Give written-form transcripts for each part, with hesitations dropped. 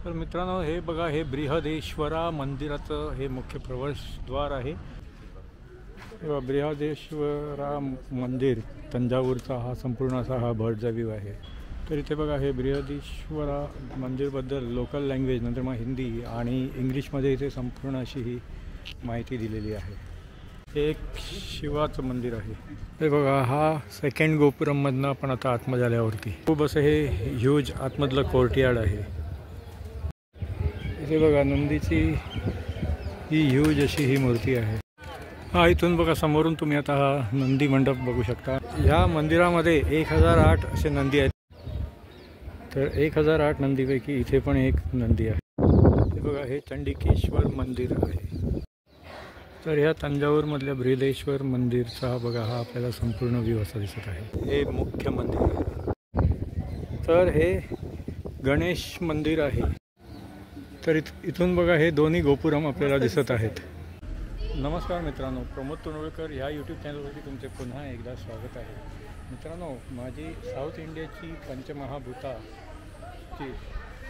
तर मित्रांनो, हे बघा, हे बृहदेश्वरा मंदिराचं हे मुख्य प्रवेशद्वार आहे. बृहदेश्वरा मंदिर तंजावूरचा हा संपूर्ण असा हा भटचा व्ह्यू आहे. तर इथे बघा, हे बृहदेश्वरा मंदिरबद्दल लोकल लँग्वेज नंतर मग हिंदी आणि इंग्लिशमध्ये इथे संपूर्ण अशी ही माहिती दिलेली आहे. हे एक शिवाचं मंदिर आहे. हे बघा, हा सेकंड गोपुरममधनं आपण आता आतमध्ये आल्यावरती खूप असं हे ह्यूज आतमधलं कोर्टयार्ड आहे. इथे बघा, नंदीची ही ह्यूज अशी ही मूर्ती आहे. हा इथून बघा, समोरून तुम्ही आता हा नंदी मंडप बघू शकता. ह्या मंदिरामध्ये 1008 असे नंदी आहेत. तर 1008 नंदीपैकी इथे पण एक नंदी आहे. हे बघा, हे चंडिकेश्वर मंदिर आहे. तर ह्या तंजावूरमधल्या बृहदेश्वर मंदिरचा बघा, हा आपल्याला संपूर्ण व्ह्यू असा दिसत आहे. हे मुख्य मंदिर आहे. तर हे गणेश मंदिर आहे. तर इथून बघा, हे दोन्ही गोपुरम आपल्याला दिसत आहेत. नमस्कार मित्रांनो, प्रमोद तोंडवळकर ह्या यूट्यूब चॅनलवरती तुमचे पुन्हा एकदा स्वागत आहे. मित्रांनो, माझी साऊथ इंडियाची पंचमहाभूताची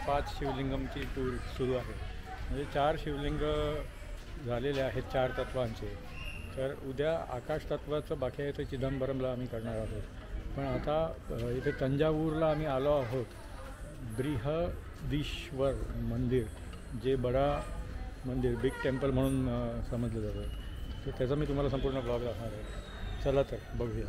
5 शिवलिंगमची टूर सुरू आहे. म्हणजे 4 शिवलिंग झालेले आहेत 4 तत्वांचे. तर उद्या आकाश तत्वाचं बाकी आहे, तर चिदंबरमला आम्ही करणार आहोत. पण आता इथे तंजावूरला आम्ही आलो आहोत. बृहदीश्वर मंदिर, जे बडा मंदिर, बिग टेम्पल म्हणून समजलं जातं. तर त्याचा मी तुम्हाला संपूर्ण ब्लॉग दाखवणार आहे. चला तर बघूया.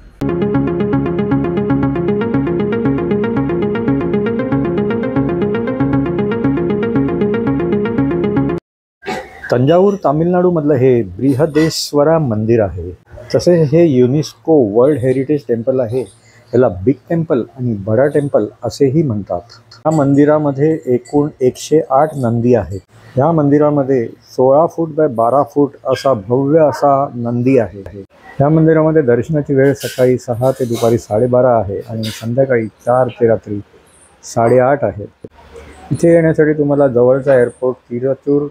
तंजावूर तामिळनाडूमधलं हे बृहदेश्वरा मंदिर आहे. तसे हे युनेस्को वर्ल्ड हेरिटेज टेम्पल आहे. याला बिग टेम्पल आणि बडा टेम्पल असेही म्हणतात. या मंदिरामध्ये एकूण 108 नंदी आहेत. या मंदिरामध्ये 16 फूट बाय 12 फूट असा भव्य असा नंदी आहे. या मंदिरामध्ये दर्शनाची वेळ सकाळी 6 ते दुपारी 12:30 आहे आणि संध्याकाळी 4 ते रात्री 8:30 आहे. इथे येण्यासाठी तुम्हाला जवळचा एअरपोर्ट तिरुचूर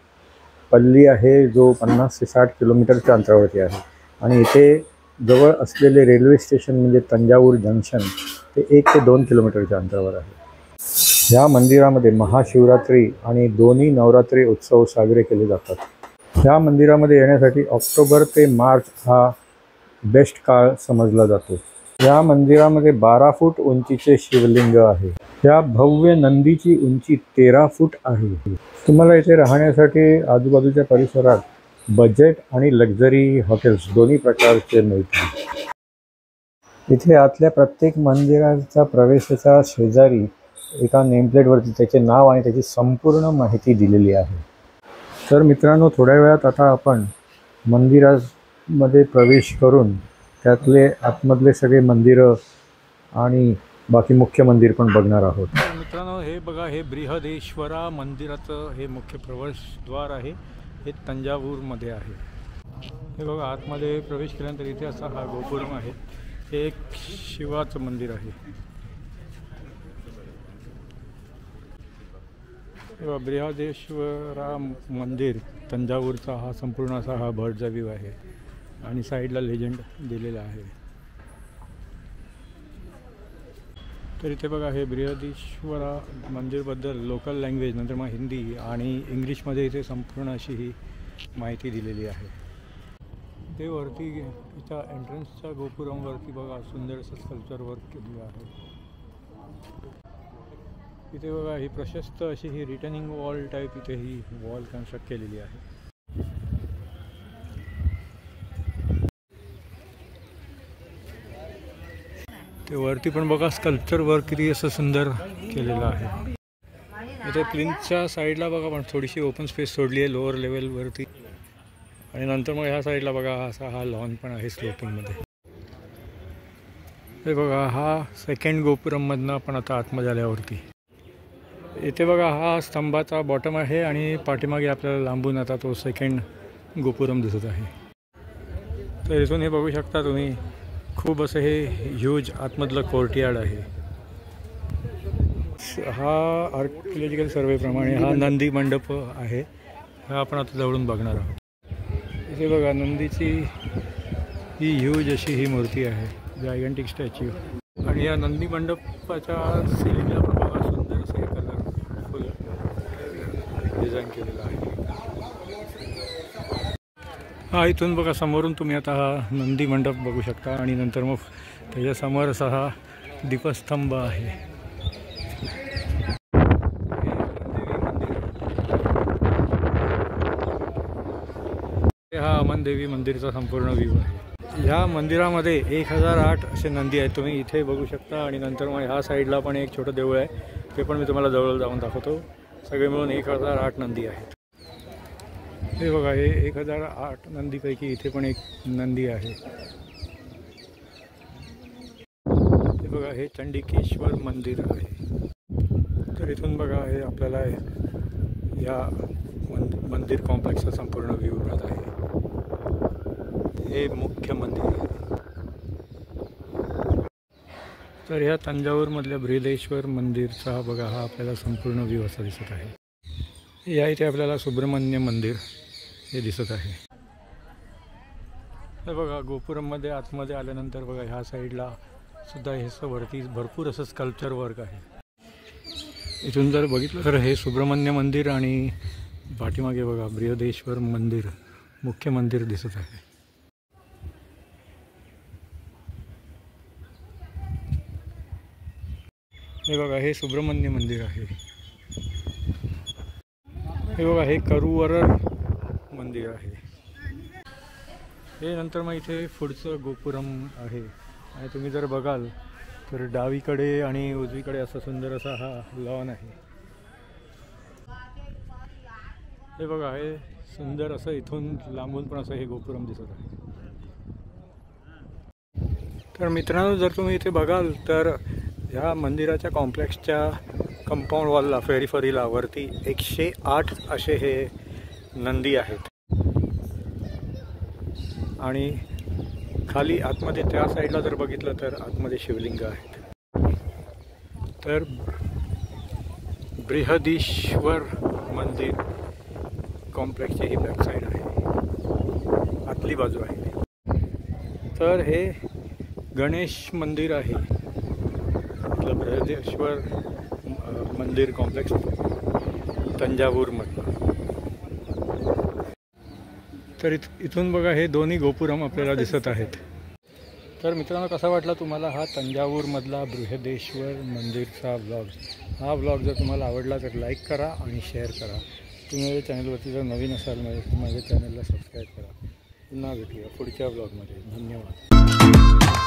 पल्ली आहे, जो 50 ते 60 किलोमीटरच्या अंतरावरती आहे. आणि इथे जवळ असलेले रेल्वे स्टेशन म्हणजे तंजावूर जंक्शन ते 1 ते 2 किलोमीटरच्या अंतरावर आहे. या मंदिरामध्ये महाशिवरात्री आणि दोन्ही नवरात्री उत्सव साजरे केले जातात. या मंदिरामध्ये येण्यासाठी ऑक्टोबर ते मार्च हा बेस्ट काळ समजला जातो. या मंदिरामध्ये 12 फूट उंचीचे शिवलिंग आहे. या भव्य नंदीची उंची 13 फूट आहे. तुम्हाला इथे राहण्यासाठी आजूबाजूच्या परिसरात बजेट आणि लक्झरी हॉटेल्स दोन्ही प्रकारचे मिळतील. इथे आतल्या प्रत्येक मंदिराच्या प्रवेशाच्या शेजारी एका नेमप्लेटवरती त्याचे नाव आणि त्याची संपूर्ण माहिती दिलेली आहे. तर मित्रांनो, थोड्या वेळात आता आपण मंदिरामध्ये प्रवेश करून त्यातले आतमधले सगळे मंदिरं आणि बाकी मुख्य मंदिर पण बघणार आहोत. मित्रांनो, हे बघा, हे बृहदेश्वरा मंदिराचं हे मुख्य प्रवेशद्वार आहे. हे तंजावूरमध्ये आहे. हे बघा, आतमध्ये प्रवेश केल्यानंतर इथे असा हा गोपुरम आहे. हे एक शिवाचं मंदिर आहे. बृहदेश्वरा मंदिर तंजावूरचा हा संपूर्ण असा हा भटचा व्ह्यू आहे. आणि साईडला लेजंड दिलेला आहे. तर इथे बघा, हे बृहदेश्वरा मंदिरबद्दल लोकल लँग्वेज नंतर मग हिंदी आणि इंग्लिशमध्ये इथे संपूर्ण अशी ही माहिती दिलेली आहे. ते वरती इथं एंट्रन्सच्या गोपुरमवरती बघा, सुंदर असं स्कल्पचर वर्क केलेलं आहे. इथे बघा, ही प्रशस्त अशी ही रिटर्निंग वॉल टाईप इथे ही वॉल कन्स्ट्रक्ट केलेली आहे. ते वरती पण बघा, स्कल्पचर वर्क किती असं सुंदर केलेलं आहे. इथे प्लिंथच्या साईडला बघा पण थोडीशी ओपन स्पेस सोडली आहे लोअर लेवलवरती. आणि नंतर मग ह्या साईडला बघा, असा हा लॉन पण आहे स्लोपिंगमध्ये. हे बघा, हा सेकंड गोपुरममधनं आपण आता आतमध्ये आल्यावरती इथे बघा, हा स्तंभाचा बॉटम आहे आणि पाठीमागे आपल्याला लांबून आता तो सेकंड गोपुरम दिसत आहे. तर इथून हे बघू शकता तुम्ही, खूप असं हे ह्यूज आतमधलं कोर्टयार्ड आहे. हा आर्किओलॉजिकल सर्वेप्रमाणे हा नंदी मंडप आहे. हा आपण आता जवळून बघणार आहोत. इथे बघा, नंदीची ही ह्यूज अशी ही मूर्ती आहे, जायगंटिक स्टॅच्यू. आणि या नंदी मंडपाच्या सिलिंगला पण बघा, सुंदर असे कलरफुल डिझाईन केलेला आहे. हा इथून बघा समोरून तुम्ही आता हा नंदी मंडप बघू शकता आणि नंतर मग त्याच्यासमोर असा हा दीपस्तंभ आहे. हा अमनदेवी मंदिरचा संपूर्ण व्ह्यू आहे. ह्या मंदिरामध्ये 1008 असे नंदी आहेत, तुम्ही इथे बघू शकता. आणि नंतर मग ह्या साईडला पण एक छोटं देऊळ आहे, ते पण मी तुम्हाला जवळ जाऊन दाखवतो. सगळे मिळून 1008 नंदी आहेत. हे बघा, हे 1008 नंदीपैकी इथे पण एक नंदी आहे. हे बघा, हे चंडिकेश्वर मंदिर आहे. तर इथून बघा, हे आपल्याला या मंदिर कॉम्प्लेक्सचा संपूर्ण व्ह्यू राहत आहे. हे मुख्य मंदिर आहे. तर ह्या तंजावरमधल्या बृहदेश्वर मंदिरचा बघा हा आपल्याला संपूर्ण व्ह्यू असा दिसत आहे. या इथे आपल्याला सुब्रमण्य मंदिर हे दिसत आहे. तर बघा, गोपुरममध्ये आतमध्ये आल्यानंतर बघा ह्या साईडला सुद्धा हे वरती भरपूर असं स्कल्पचर वर्क आहे. इथून जर बघितलं तर हे सुब्रमण्य मंदिर आणि पाठीमागे बघा बृहदेश्वर मंदिर मुख्य मंदिर दिसत आहे. हे बघा, हे सुब्रमण्य मंदिर आहे. हे बघा, हे करुवरर मंदिर आहे. हे नंतर मग इथे पुढचं गोपुरम आहे. आणि तुम्ही जर बघाल तर डावीकडे आणि उजवीकडे असं सुंदर असा हा लॉन आहे. हे बघा, हे सुंदर असं इथून लांबून पण असं हे गोपुरम दिसत आहे. तर मित्रांनो, जर तुम्ही इथे बघाल तर ह्या मंदिराच्या कॉम्प्लेक्सच्या कंपाऊंड वॉलला फेरीफरीला वरती 108 असे हे नंदी आहेत. आणि खाली आतमध्ये त्या साईडला जर बघितलं तर आतमध्ये शिवलिंग आहेत. तर बृहदीश्वर मंदिर कॉम्प्लेक्सची ही बॅक साईड आहे, आतली बाजू आहे. तर हे गणेश मंदिर आहे, आपलं बृहदेश्वर मंदिर कॉम्प्लेक्स तंजावूरमधलं. तर इथून बघा, हे दोन्ही गोपुरम आपल्याला दिसत आहेत. तर मित्रांनो, कसा वाटला तुम्हाला हा तंजावूरमधला बृहदेश्वर मंदिरचा व्लॉग? हा व्लॉग जर तुम्हाला आवडला तर लाईक करा आणि शेअर करा. तुम्ही माझ्या चॅनलवरती जर नवीन असाल माझ्या चॅनलला सबस्क्राईब करा. पुन्हा भेटूया पुढच्या व्लॉगमध्ये. धन्यवाद.